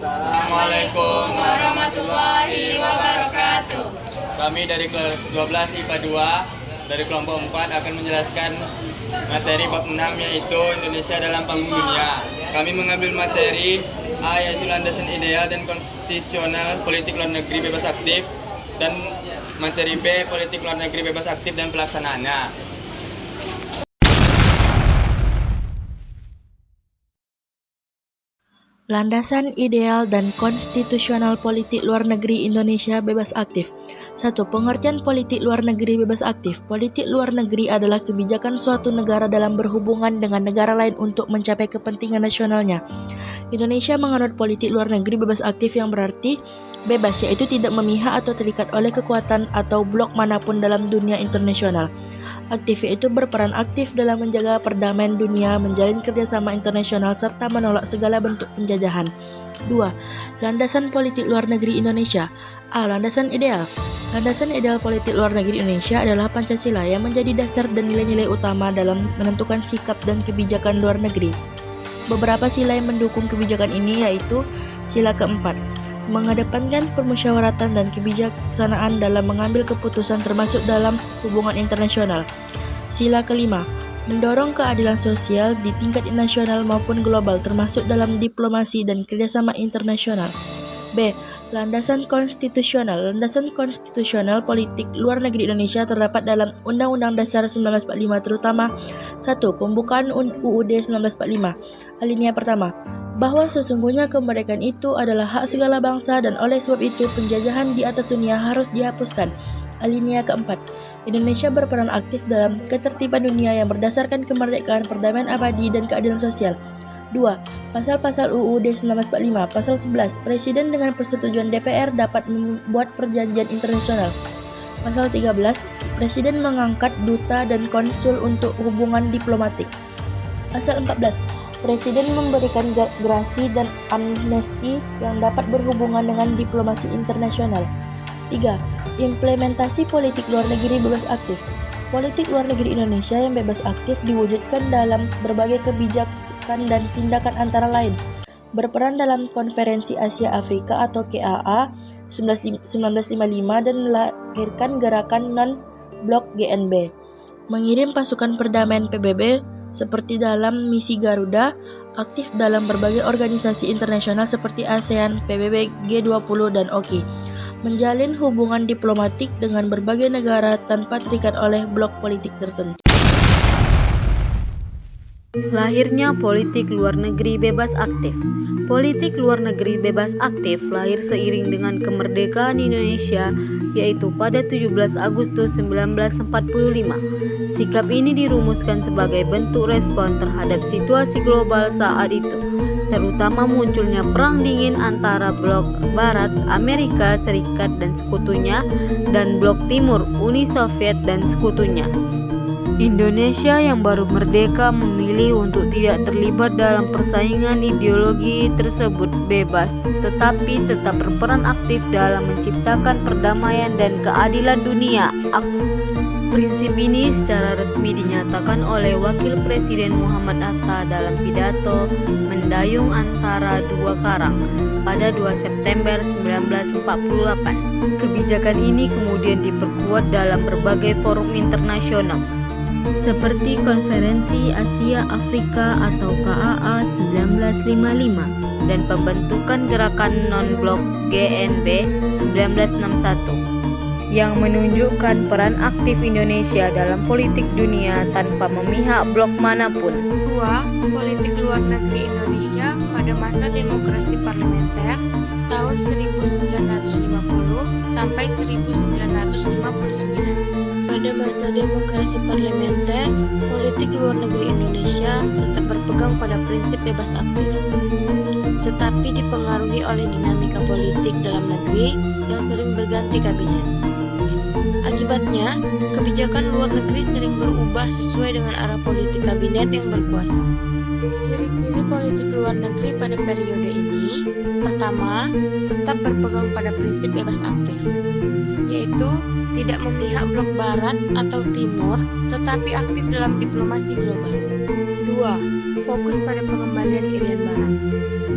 Assalamualaikum warahmatullahi wabarakatuh. Kami dari kelas 12 IPA 2 dari kelompok 4 akan menjelaskan materi bab 6 yaitu Indonesia dalam panggung dunia. Kami mengambil materi A yaitu landasan ideal dan konstitusional politik luar negeri bebas aktif, dan materi B politik luar negeri bebas aktif dan pelaksanaannya. Landasan ideal dan konstitusional politik luar negeri Indonesia bebas aktif. 1. Pengertian politik luar negeri bebas aktif. Politik luar negeri adalah kebijakan suatu negara dalam berhubungan dengan negara lain untuk mencapai kepentingan nasionalnya. Indonesia menganut politik luar negeri bebas aktif yang berarti bebas, yaitu tidak memihak atau terikat oleh kekuatan atau blok manapun dalam dunia internasional. Aktif yaitu berperan aktif dalam menjaga perdamaian dunia, menjalin kerjasama internasional, serta menolak segala bentuk penjajahan. 2. Landasan politik luar negeri Indonesia. A. Landasan ideal. Landasan ideal politik luar negeri Indonesia adalah Pancasila yang menjadi dasar dan nilai-nilai utama dalam menentukan sikap dan kebijakan luar negeri. Beberapa sila yang mendukung kebijakan ini yaitu sila keempat, mengedepankan permusyawaratan dan kebijaksanaan dalam mengambil keputusan termasuk dalam hubungan internasional. Sila kelima, mendorong keadilan sosial di tingkat nasional maupun global termasuk dalam diplomasi dan kerjasama internasional. B. Landasan konstitusional. Landasan konstitusional politik luar negeri Indonesia terdapat dalam Undang-Undang Dasar 1945 terutama 1. Pembukaan UUD 1945. Alinea pertama, bahwa sesungguhnya kemerdekaan itu adalah hak segala bangsa dan oleh sebab itu penjajahan di atas dunia harus dihapuskan. Alinea keempat, Indonesia berperan aktif dalam ketertiban dunia yang berdasarkan kemerdekaan, perdamaian abadi, dan keadilan sosial. 2. Pasal-pasal UUD 1945. Pasal 11. Presiden dengan persetujuan DPR dapat membuat perjanjian internasional. Pasal 13. Presiden mengangkat duta dan konsul untuk hubungan diplomatik. Pasal 14. Presiden memberikan gerasi dan amnesti yang dapat berhubungan dengan diplomasi internasional. 3. Implementasi politik luar negeri bebas aktif. Politik luar negeri Indonesia yang bebas aktif diwujudkan dalam berbagai kebijakan dan tindakan antara lain berperan dalam Konferensi Asia Afrika atau KAA 1955 dan melahirkan gerakan non-blok GNB, mengirim pasukan perdamaian PBB seperti dalam misi Garuda, aktif dalam berbagai organisasi internasional seperti ASEAN, PBB, G20, dan OKI, menjalin hubungan diplomatik dengan berbagai negara tanpa terikat oleh blok politik tertentu. Lahirnya politik luar negeri bebas aktif. Politik luar negeri bebas aktif lahir seiring dengan kemerdekaan Indonesia, yaitu pada 17 Agustus 1945. Sikap ini dirumuskan sebagai bentuk respon terhadap situasi global saat itu, terutama munculnya perang dingin antara blok Barat, Amerika Serikat dan sekutunya, dan blok Timur, Uni Soviet dan sekutunya. Indonesia yang baru merdeka memilih untuk tidak terlibat dalam persaingan ideologi tersebut bebas, tetapi tetap berperan aktif dalam menciptakan perdamaian dan keadilan dunia. Prinsip ini secara resmi dinyatakan oleh Wakil Presiden Muhammad Hatta dalam pidato Mendayung Antara Dua Karang pada 2 September 1948. Kebijakan ini kemudian diperkuat dalam berbagai forum internasional seperti Konferensi Asia Afrika atau KAA 1955 dan pembentukan Gerakan Non-Blok GNB 1961 yang menunjukkan peran aktif Indonesia dalam politik dunia tanpa memihak blok manapun. 2. Politik luar negeri Indonesia pada masa demokrasi parlementer tahun 1950 sampai 1959. Pada masa demokrasi parlementer, politik luar negeri Indonesia tetap berpegang pada prinsip bebas aktif, tetapi dipengaruhi oleh dinamika politik dalam negeri yang sering berganti kabinet. Akibatnya, kebijakan luar negeri sering berubah sesuai dengan arah politik kabinet yang berkuasa. Ciri-ciri politik luar negeri pada periode ini, pertama, tetap berpegang pada prinsip bebas aktif, yaitu tidak memihak blok Barat atau Timur, tetapi aktif dalam diplomasi global. 2. fokus pada pengembalian Irian Barat,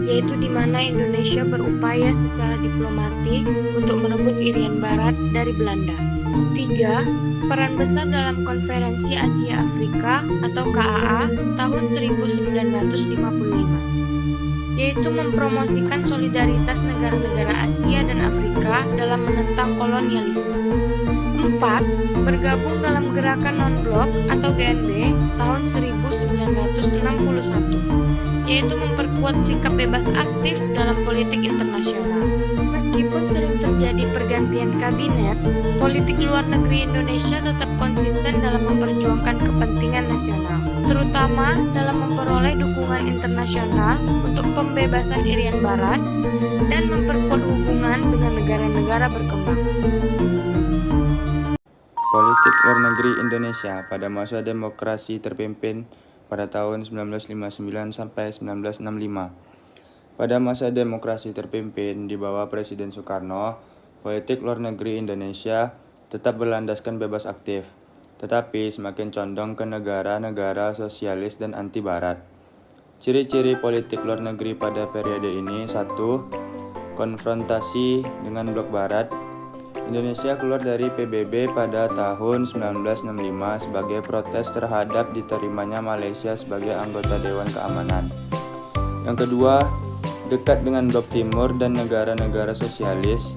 yaitu di mana Indonesia berupaya secara diplomatik untuk merebut Irian Barat dari Belanda. 3. Peran besar dalam Konferensi Asia Afrika atau KAA tahun 1955, yaitu mempromosikan solidaritas negara-negara Asia dan Afrika dalam menentang kolonialisme. 4. Bergabung dalam Gerakan Non-Blok atau GNB tahun 1961, yaitu memperkuat sikap bebas aktif dalam politik internasional. Meskipun sering terjadi pergantian kabinet, politik luar negeri Indonesia tetap konsisten dalam memperjuangkan kepentingan nasional, terutama dalam memperoleh dukungan internasional untuk pembebasan Irian Barat dan memperkuat hubungan dengan negara-negara berkembang. Politik luar negeri Indonesia pada masa demokrasi terpimpin pada tahun 1959 sampai 1965. Pada masa demokrasi terpimpin di bawah Presiden Soekarno, politik luar negeri Indonesia tetap berlandaskan bebas aktif, tetapi semakin condong ke negara-negara sosialis dan anti-barat. Ciri-ciri politik luar negeri pada periode ini: 1. Konfrontasi dengan blok barat. Indonesia keluar dari PBB pada tahun 1965 sebagai protes terhadap diterimanya Malaysia sebagai anggota Dewan Keamanan. Yang kedua, dekat dengan blok timur dan negara-negara sosialis,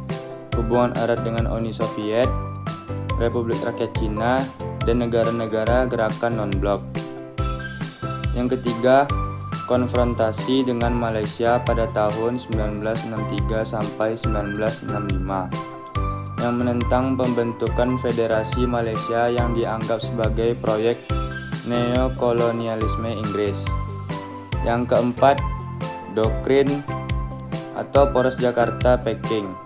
hubungan erat dengan Uni Soviet, Republik Rakyat Cina, dan negara-negara gerakan non-blok. Yang ketiga, konfrontasi dengan Malaysia pada tahun 1963 sampai 1965 yang menentang pembentukan Federasi Malaysia yang dianggap sebagai proyek neokolonialisme Inggris. Yang keempat, doktrin atau Poros Jakarta-Peking.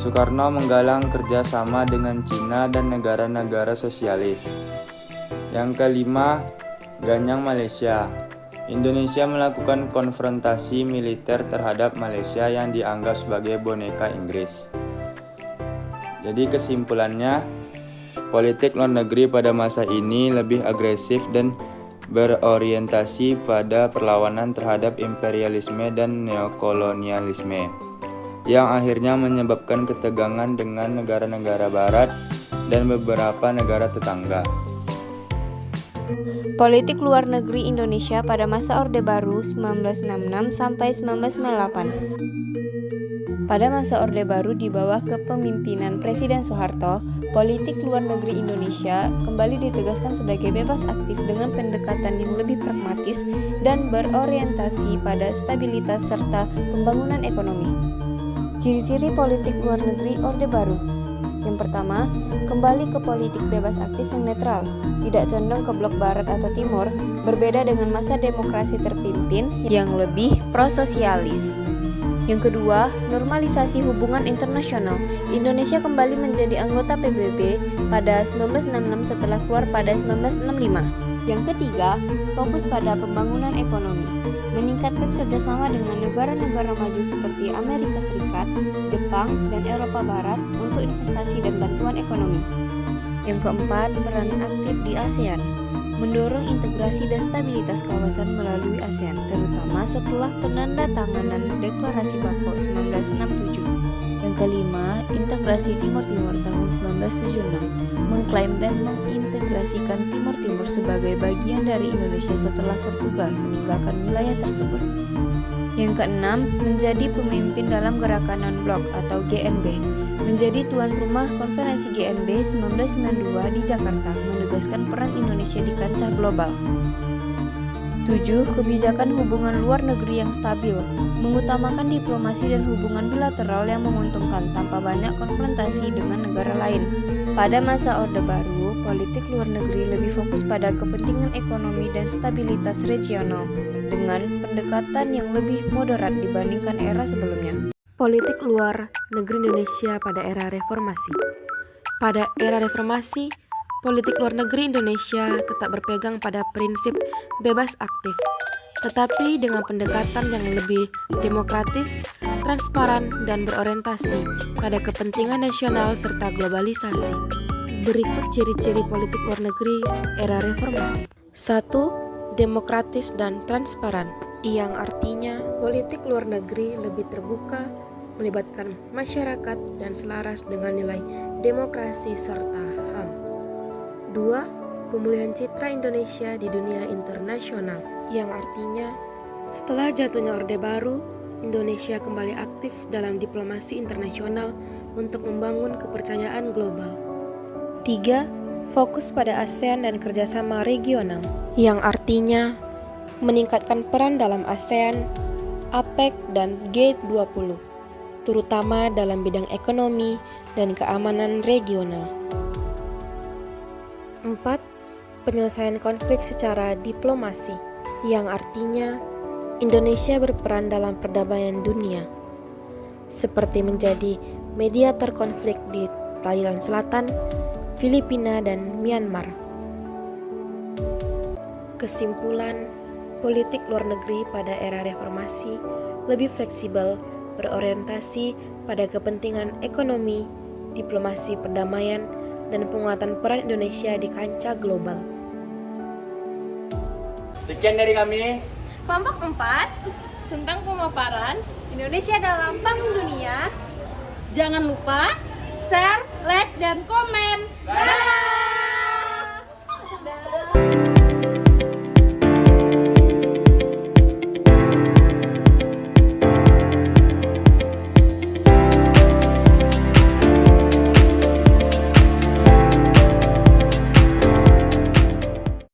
Soekarno menggalang kerjasama dengan Cina dan negara-negara sosialis. Yang kelima, Ganyang Malaysia. Indonesia melakukan konfrontasi militer terhadap Malaysia yang dianggap sebagai boneka Inggris. Jadi kesimpulannya, politik luar negeri pada masa ini lebih agresif dan berorientasi pada perlawanan terhadap imperialisme dan neokolonialisme, yang akhirnya menyebabkan ketegangan dengan negara-negara barat dan beberapa negara tetangga. Politik luar negeri Indonesia pada masa Orde Baru 1966 sampai 1998. Pada masa Orde Baru di bawah kepemimpinan Presiden Soeharto, politik luar negeri Indonesia kembali ditegaskan sebagai bebas aktif dengan pendekatan yang lebih pragmatis dan berorientasi pada stabilitas serta pembangunan ekonomi. Ciri-ciri politik luar negeri Orde Baru. Yang pertama, kembali ke politik bebas aktif yang netral, tidak condong ke blok barat atau timur, berbeda dengan masa demokrasi terpimpin yang lebih prososialis. Yang kedua, normalisasi hubungan internasional. Indonesia kembali menjadi anggota PBB pada 1966 setelah keluar pada 1965. Yang ketiga, fokus pada pembangunan ekonomi. Meningkatkan kerjasama dengan negara-negara maju seperti Amerika Serikat, Jepang, dan Eropa Barat untuk investasi dan bantuan ekonomi. Yang keempat, peran aktif di ASEAN. Mendorong integrasi dan stabilitas kawasan melalui ASEAN, terutama setelah penandatanganan Deklarasi Bangkok 1967. Yang kelima, integrasi Timur Timur tahun 1976, mengklaim dan mengintegrasikan Timur Timur sebagai bagian dari Indonesia setelah Portugal meninggalkan wilayah tersebut. Yang keenam, menjadi pemimpin dalam gerakan non-blok atau GNB, menjadi tuan rumah konferensi GNB 1992 di Jakarta, menegaskan peran Indonesia di kancah global. 7. Kebijakan hubungan luar negeri yang stabil, mengutamakan diplomasi dan hubungan bilateral yang menguntungkan tanpa banyak konfrontasi dengan negara lain. Pada masa Orde Baru, politik luar negeri lebih fokus pada kepentingan ekonomi dan stabilitas regional, dengan pendekatan yang lebih moderat dibandingkan era sebelumnya. Politik luar negeri Indonesia pada era reformasi. Pada era reformasi, politik luar negeri Indonesia tetap berpegang pada prinsip bebas aktif, tetapi dengan pendekatan yang lebih demokratis, transparan, dan berorientasi pada kepentingan nasional serta globalisasi. Berikut ciri-ciri politik luar negeri era reformasi. 1. demokratis dan transparan, yang artinya politik luar negeri lebih terbuka, melibatkan masyarakat dan selaras dengan nilai demokrasi serta HAM. 2. Pemulihan citra Indonesia di dunia internasional, yang artinya setelah jatuhnya Orde Baru, Indonesia kembali aktif dalam diplomasi internasional untuk membangun kepercayaan global. 3. Fokus pada ASEAN dan kerjasama regional, yang artinya meningkatkan peran dalam ASEAN, APEC, dan G20, terutama dalam bidang ekonomi dan keamanan regional. 4. Penyelesaian konflik secara diplomasi, yang artinya Indonesia berperan dalam perdamaian dunia, seperti menjadi mediator konflik di Thailand Selatan, Filipina, dan Myanmar. Kesimpulan, politik luar negeri pada era reformasi lebih fleksibel, berorientasi pada kepentingan ekonomi, diplomasi perdamaian, dan penguatan peran Indonesia di kancah global. Sekian dari kami. Kelompok 4 tentang pemaparan Indonesia dalam Panggung Dunia. Jangan lupa share, like, dan komen. Bye!